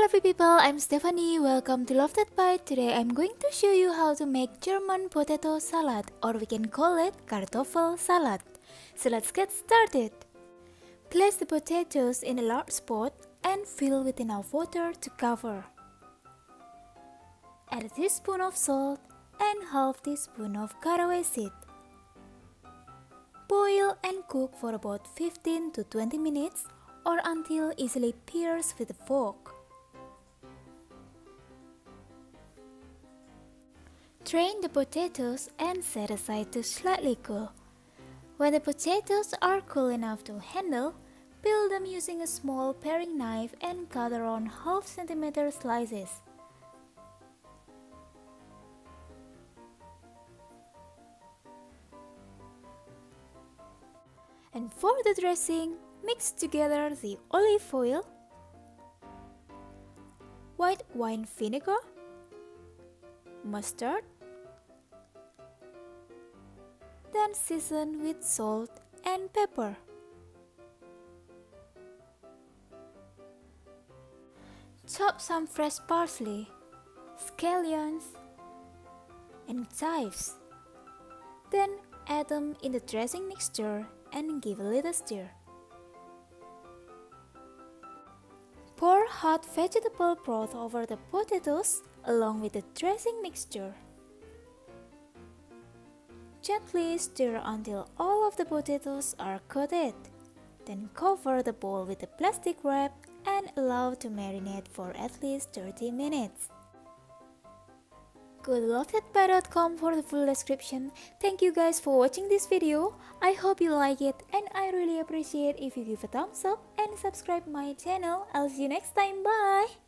lovely people, I'm Stephanie. Welcome to Love That Bite. Today I'm going to show you how to make German potato salad, or we can call it Kartoffelsalat. So let's get started. Place the potatoes in a large pot and fill with enough water to cover. Add a teaspoon of salt and half teaspoon of caraway seed. Boil and cook for about 15 to 20 minutes or until easily pierced with a fork. Drain the potatoes and set aside to slightly cool. When the potatoes are cool enough to handle, peel them using a small paring knife and cut around half centimeter slices. And for the dressing, mix together the olive oil, white wine vinegar, mustard, then season with salt and pepper. Chop some fresh parsley, scallions, and chives. Then add them in the dressing mixture and give a little stir. Pour hot vegetable broth over the potatoes along with the dressing mixture. Gently stir until all of the potatoes are coated. Then cover the bowl with a plastic wrap and allow to marinate for at least 30 minutes. Go to LoveThatBite.com for the full description. Thank you guys for watching this video. I hope you like it and I really appreciate if you give a thumbs up and subscribe my channel. I'll see you next time. Bye!